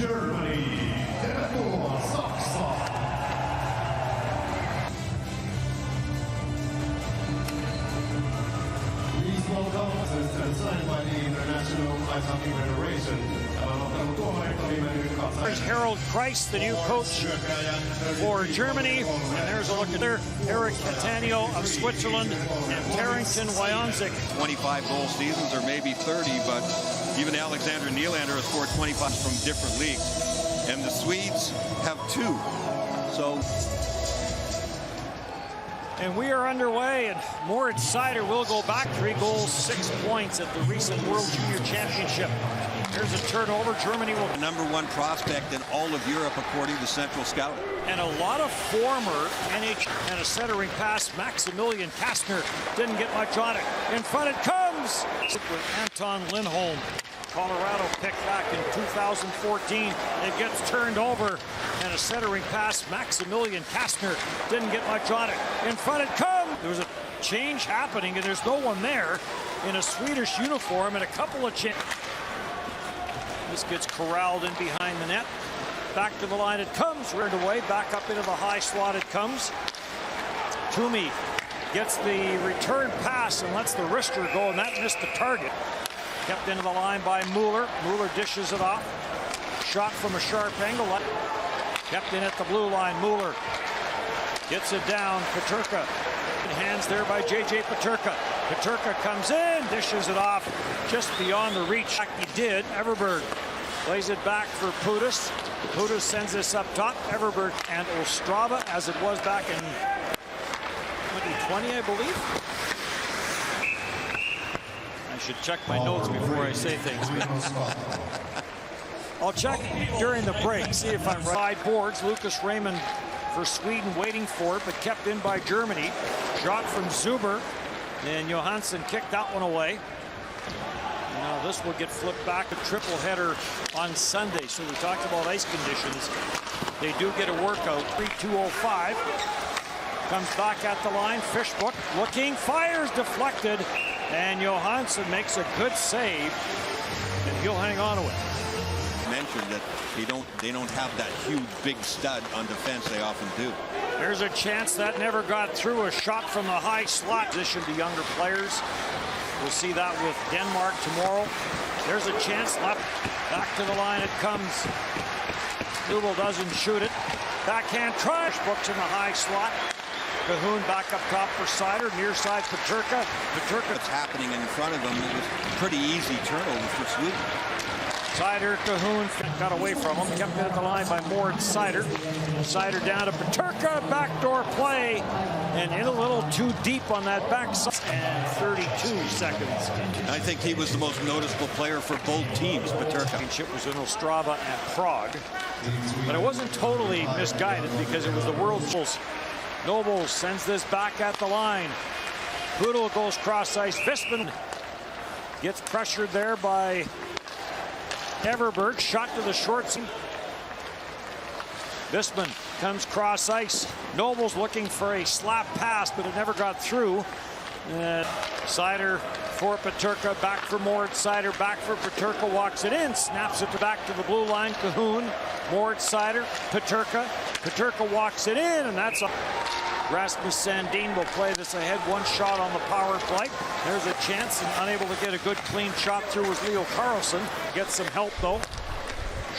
Germany, Nemecko, Saksa. Please welcome and signed by the International Ice Hockey Federation. There's Harold Kreis, the new coach for Germany. And there's a look at there, Eric Cattaneo of Switzerland and Tarrington Wyonzik. 25-goal seasons or maybe 30, but even Alexander Nylander has scored 25 from different leagues. And the Swedes have 2. So. And we are underway, and Moritz Seider will go back 3 goals, 6 points at the recent World Junior Championship. Here's a turnover. Germany will. Number 1 prospect in all of Europe, according to Central Scout. And a lot of former NHL. And a centering pass. Maximilian Kastner didn't get much on it. In front it comes with Anton Lindholm. Colorado picked back in 2014. It gets turned over. And a centering pass. Maximilian Kastner didn't get much on it. In front it comes. There was a change happening, and there's no one there in a Swedish uniform, and a couple of changes. This gets corralled in behind the net. Back to the line it comes. Reared away. Back up into the high slot it comes. Toomey gets the return pass and lets the wrister go, and that missed the target. Kept into the line by Mueller. Mueller dishes it off. Shot from a sharp angle. Kept in at the blue line. Mueller gets it down. Peterka. Hands there by J.J. Peterka. Peterka comes in, dishes it off just beyond the reach. He did. Everberg plays it back for Pudas. Pudas sends this up top. Everberg and Ostrava, as it was back in 2020, I believe. I should check my notes before I say things. I'll check during the break, see if I'm right. Side boards, Lucas Raymond for Sweden waiting for it, but kept in by Germany. Shot from Zuber, and Johansson kicked that one away. Now this will get flipped back, a triple header on Sunday. So we talked about ice conditions. They do get a workout. 3:2:05 comes back at the line. Fishbook looking, fires, deflected, and Johansson makes a good save, and he'll hang on to it. Mentioned that they don't have that huge big stud on defense. They often do. There's a chance that never got through. A shot from the high slot. Position to younger players. We'll see that with Denmark tomorrow. There's a chance left. Back to the line it comes. Nubel doesn't shoot it. Backhand try. Books in the high slot. Cahoon back up top for Seider. Near side Peterka. Peterka. What's happening in front of them? It was pretty easy turnover for Sweden. Seider, Cahoon got away from him. Kept in at the line by Moritz Seider. Seider down to Peterka. Backdoor play. And in a little too deep on that backside. And 32 seconds. I think he was the most noticeable player for both teams, Peterka. Championship was in Ostrava and Prague. But it wasn't totally misguided because it was the world's. Nobles sends this back at the line. Pudel goes cross ice. Visman gets pressured there by Everberg. Shot to the short seam. Visman comes cross ice. Nobles looking for a slap pass, but it never got through. Seider for Peterka. Back for Moritz Seider. Back for Peterka. Walks it in. Snaps it back to the blue line. Cahoon. Moritz Seider. Peterka. Peterka walks it in, and that's a. Rasmus Sandin will play this ahead. One shot on the power play. There's a chance, and unable to get a good clean shot through was Leo Carlson. Gets some help though.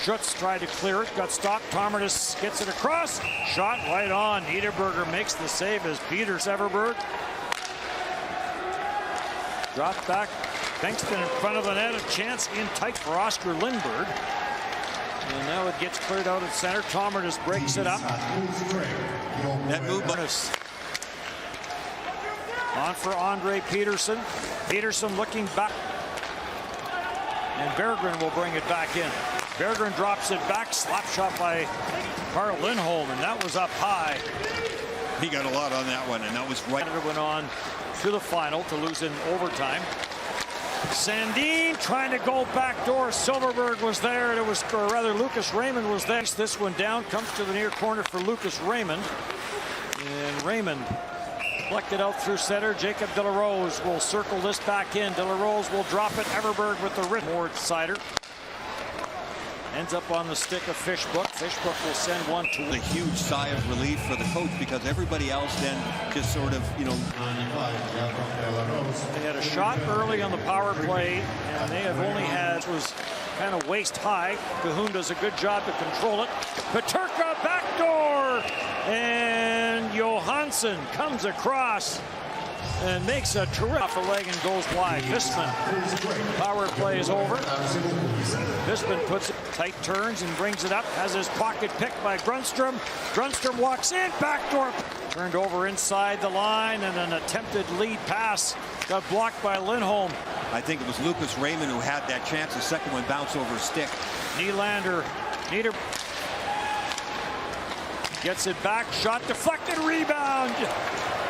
Schutz tried to clear it, got stopped. Tomartis gets it across. Shot right on. Niederberger makes the save as Peters. Everberg dropped back. Bankston in front of the net. A chance in tight for Oscar Lindberg. And now it gets cleared out at center. Tomartis breaks it up. That move bonus. On for Andre Peterson. Peterson looking back. And Berggren will bring it back in. Berggren drops it back. Slap shot by Carl Lindholm, and that was up high. He got a lot on that one, and that was right. Canada went on to the final to lose in overtime. Sandin trying to go backdoor. Silverberg was there, and it was, or rather, Lucas Raymond was there. This one down, comes to the near corner for Lucas Raymond. And Raymond Collected out through center. Jacob De La Rose will circle this back in. De La Rose will drop it. Everberg with the wrist. Moritz Seider. Ends up on the stick of Fishbook. Fishbook will send one to A huge sigh of relief for the coach because everybody else then just sort of, you know. 95, Jakob De La Rose. They had a shot early on the power play, and they have only had, was kind of waist high. Cahoon does a good job to control it. Peterka backdoor, and Johansson comes across and makes a terrific off a leg and goes wide. Visman, power play is over. Visman puts it tight, turns and brings it up. Has his pocket picked by Grundstrom. Grundstrom walks in, backdoor. Turned over inside the line, and an attempted lead pass got blocked by Lindholm. I think it was Lucas Raymond who had that chance. The second one bounced over a stick. Nylander, gets it back, shot deflected, rebound.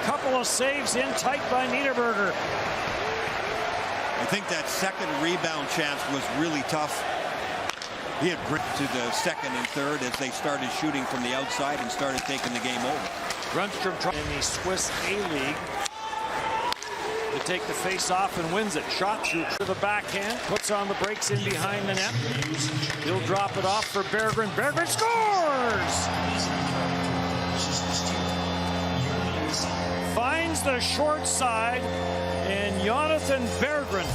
Couple of saves in tight by Niederberger. I think that second rebound chance was really tough. He had grip to the second and third as they started shooting from the outside and started taking the game over. Grundstrom in the Swiss A-League to take the face-off and wins it. Shot through to the backhand, puts on the brakes in behind the net. He'll drop it off for Berggren. Berggren scores! Finds the short side, and Jonathan Berggren,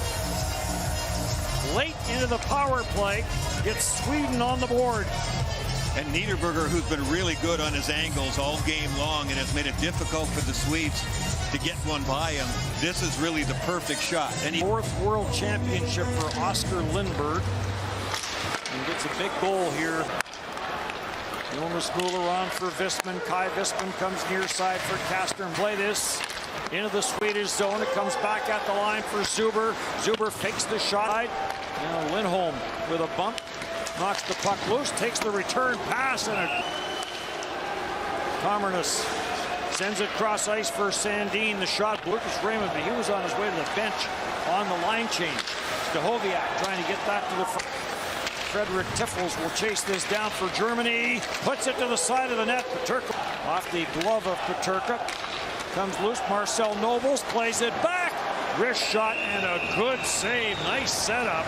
late into the power play, gets Sweden on the board. And Niederberger, who's been really good on his angles all game long and has made it difficult for the Swedes to get one by him. This is really the perfect shot. And Fourth World Championship for Oscar Lindberg. And gets a big goal here. Jonas Muller on for Visman. Kai Visman comes near side for Kastner. Play this into the Swedish zone. It comes back at the line for Zuber. Zuber fakes the shot. Now Lindholm with a bump. Knocks the puck loose. Takes the return pass. And Commernis sends it cross ice for Sandin. The shot, Lucas Raymond, but he was on his way to the bench on the line change. Stahoviak trying to get that to the front. Frederick Tiffels will chase this down for Germany. Puts it to the side of the net. Peterka off the glove of Peterka. Comes loose. Marcel Nobles plays it back. Wrist shot and a good save. Nice setup.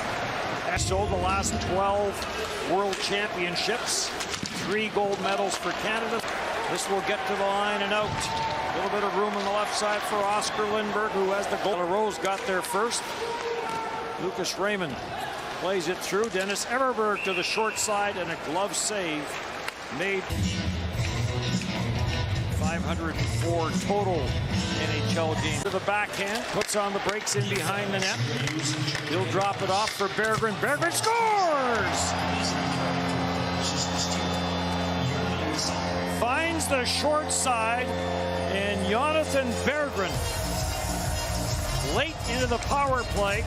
And so the last 12 World Championships. 3 gold medals for Canada. This will get to the line and out. A little bit of room on the left side for Oscar Lindberg, who has the goal. Rose got there first. Lucas Raymond plays it through. Dennis Everberg to the short side, and a glove save made. 504 total NHL games. To the backhand, puts on the brakes in behind the net. He'll drop it off for Berggren. Berggren scores! Finds the short side, and Jonathan Berggren, late into the power play.